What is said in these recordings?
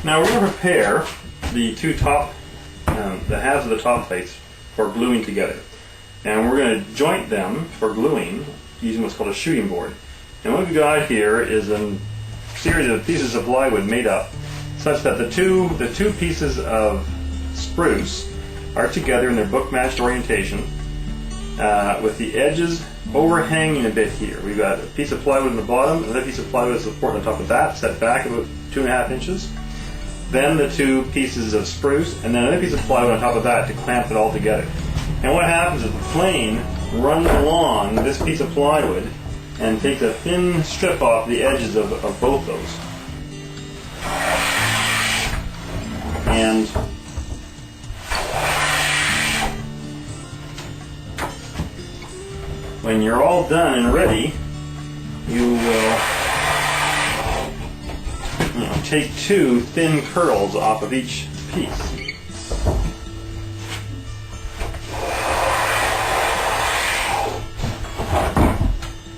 Now we're going to prepare the two top, the halves of the top plates for gluing together. And we're going to joint them for gluing using what's called a shooting board. And what we've got here is a series of pieces of plywood made up such that the two pieces of spruce are together in their book-matched orientation, with the edges overhanging a bit here. We've got a piece of plywood in the bottom, another piece of plywood as support on top of that, set back about 2.5 inches. Then the two pieces of spruce, and then another piece of plywood on top of that to clamp it all together. And what happens is the plane runs along this piece of plywood and takes a thin strip off the edges of both those. And when you're all done and ready, you will take two thin curls off of each piece.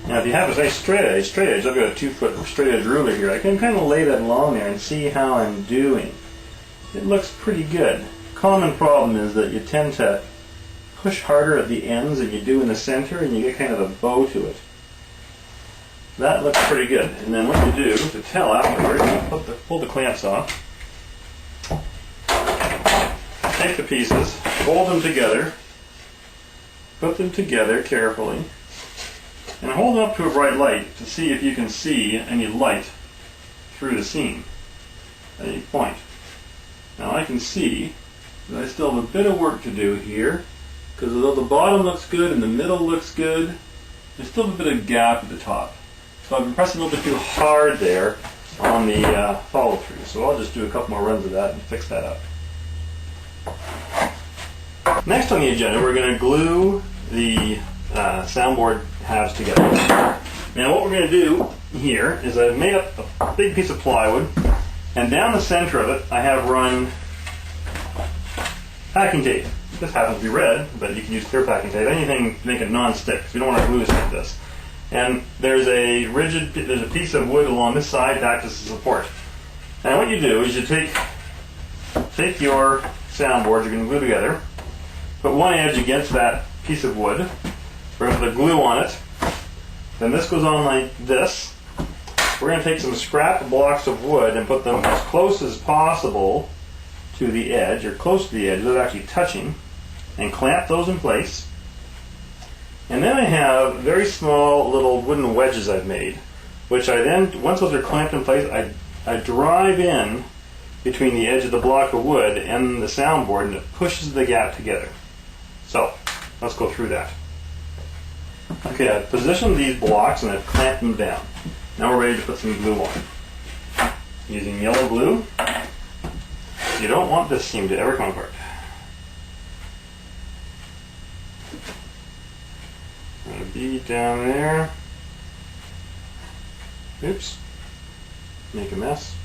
Now if you have a nice straight edge, I've got a 2-foot straight edge ruler here. I can kind of lay that along there and see how I'm doing. It looks pretty good. Common problem is that you tend to push harder at the ends than you do in the center, and you get kind of a bow to it. That looks pretty good. And then what you do to tell afterwards, you pull the clamps off, take the pieces, fold them together, put them together carefully, and hold them up to a bright light to see if you can see any light through the seam at any point. Now I can see that I still have a bit of work to do here, because although the bottom looks good and the middle looks good, there's still a bit of gap at the top. So I've been pressing a little bit too hard there on the follow through. So I'll just do a couple more runs of that and fix that up. Next on the agenda, we're going to glue the soundboard halves together. Now what we're going to do here is I've made up a big piece of plywood, and down the center of it I have run packing tape. This happens to be red, but you can use clear packing tape. Anything to make it non-stick, so you don't want to glue this like this. And there's a piece of wood along this side to act as a support. Now what you do is you take your soundboard you're going to glue together, put one edge against that piece of wood, we're going to put glue on it, then this goes on like this. We're going to take some scrap blocks of wood and put them as close as possible to the edge, or close to the edge without actually touching, and clamp those in place. And then I have very small little wooden wedges I've made, which I then, once those are clamped in place, I drive in between the edge of the block of wood and the soundboard, and it pushes the gap together. So, let's go through that. Okay, I've positioned these blocks and I've clamped them down. Now we're ready to put some glue on. Using yellow glue, you don't want this seam to ever come apart. Got a bead down there. Oops. Make a mess.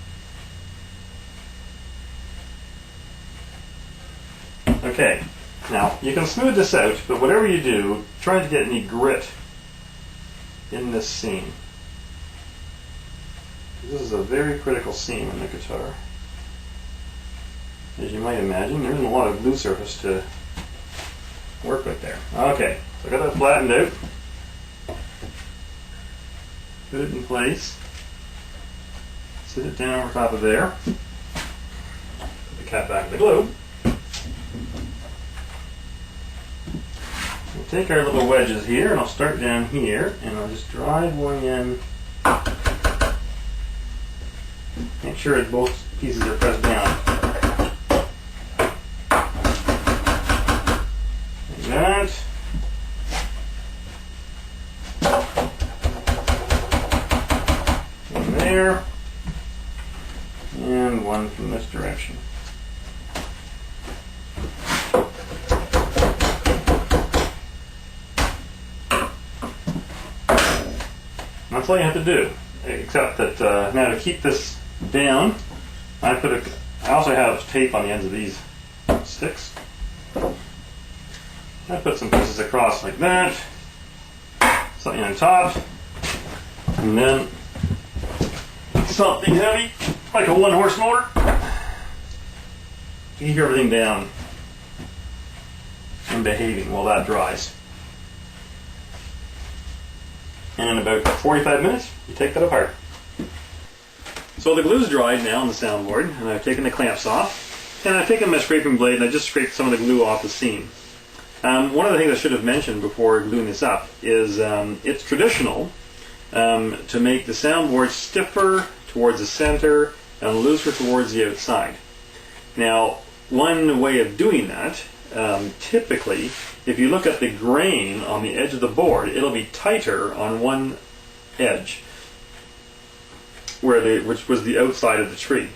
Okay, now you can smooth this out, but whatever you do, try not to get any grit in this seam. This is a very critical seam in the guitar. As you might imagine, there isn't a lot of glue surface to work with there. Okay, so I got that flattened out. Put it in place. Sit it down over top of there. Put the cap back in the glue. We'll take our little wedges here, and I'll start down here, and I'll just drive one in. Make sure that both pieces are pressed down. Like that. One there. And one from this direction. That's all you have to do, except that now to keep this down, I also have tape on the ends of these sticks. I put some pieces across like that, something on top, and then something heavy, like a 1-horse motor. keep everything down and behaving while that dries. And in about 45 minutes, you take that apart. So the glue's dried now on the soundboard, and I've taken the clamps off, and I've taken my scraping blade and I just scraped some of the glue off the seam. One of the things I should have mentioned before gluing this up is it's traditional to make the soundboard stiffer towards the center and looser towards the outside. Now, one way of doing that, typically, if you look at the grain on the edge of the board, it'll be tighter on one edge, which was the outside of the tree.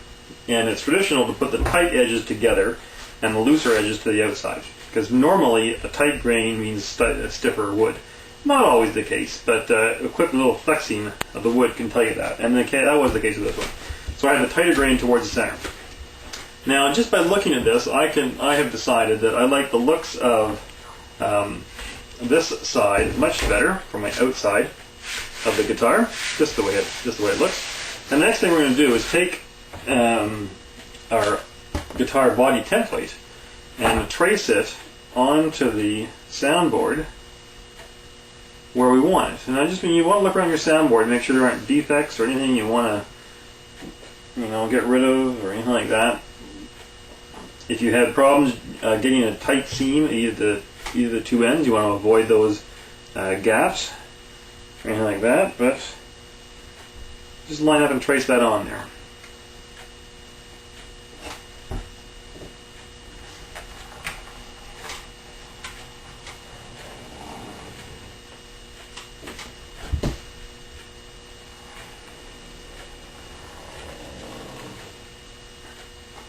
And it's traditional to put the tight edges together and the looser edges to the outside, because normally a tight grain means stiffer wood. Not always the case, but equipped with a little flexing of the wood can tell you that. And that was the case with this one. So I have a tighter grain towards the center. Now, just by looking at this, I have decided that I like the looks of this side much better for my outside of the guitar, just the way it looks. And the next thing we're going to do is take our guitar body template and trace it onto the soundboard where we want it. And you want to look around your soundboard and make sure there aren't defects or anything you want to, get rid of or anything like that. If you had problems getting a tight seam at either the two ends, you want to avoid those gaps or anything like that. But just line up and trace that on there.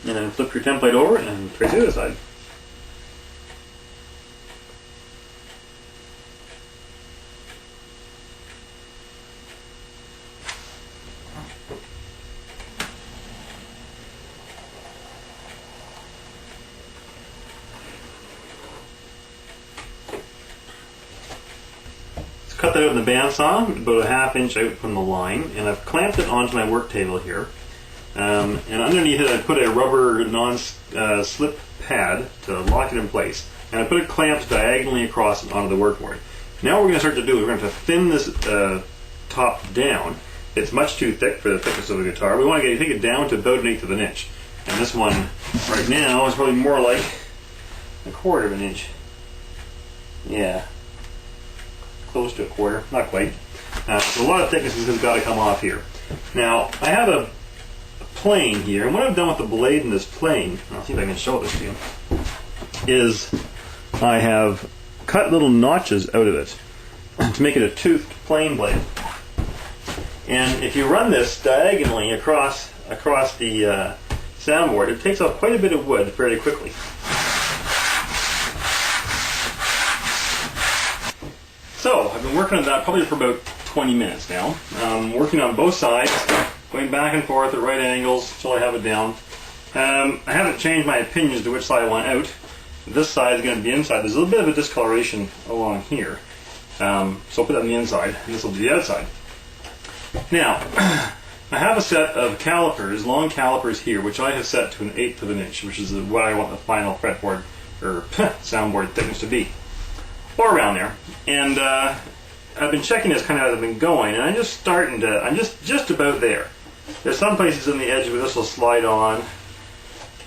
And then flip your template over and trace the other side. Let's cut that out in the bandsaw, about a ½ inch out from the line, and I've clamped it onto my work table here. And underneath it I put a rubber non-slip pad to lock it in place. And I put it clamped diagonally across onto the workboard. Now what we're going to start to do is we're going to thin this top down. It's much too thick for the thickness of the guitar. We want to take it down to about 1/8 of an inch. And this one right now is probably more like 1/4 of an inch. Yeah. Close to 1/4, not quite. So a lot of thickness has got to come off here. Now I have a plane here, and what I've done with the blade in this plane, I'll see if I can show this to you, is I have cut little notches out of it to make it a toothed plane blade. And if you run this diagonally across the soundboard, it takes off quite a bit of wood fairly quickly. So I've been working on that probably for about 20 minutes now. Working on both sides, going back and forth at right angles until I have it down. I haven't changed my opinion as to which side I want out. This side is going to be inside. There's a little bit of a discoloration along here. So I'll put that on the inside, and this will be the outside. Now, I have a set of calipers, long calipers here, which I have set to 1/8 of an inch, which is what I want the final fretboard, or soundboard thickness to be. Or around there. And I've been checking this kind of as I've been going, and I'm just about there. There's some places in the edge where this will slide on,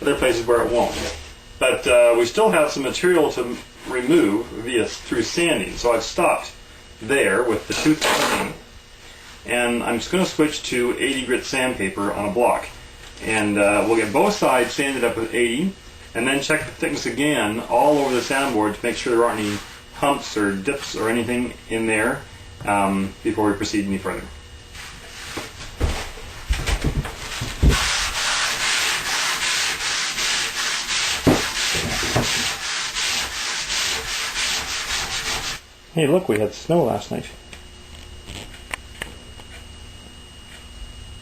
other places where it won't. But we still have some material to remove through sanding, so I've stopped there with the tooth cleaning, and I'm just going to switch to 80 grit sandpaper on a block, and we'll get both sides sanded up with 80, and then check the thickness again all over the soundboard to make sure there aren't any humps or dips or anything in there before we proceed any further. Hey, look, we had snow last night.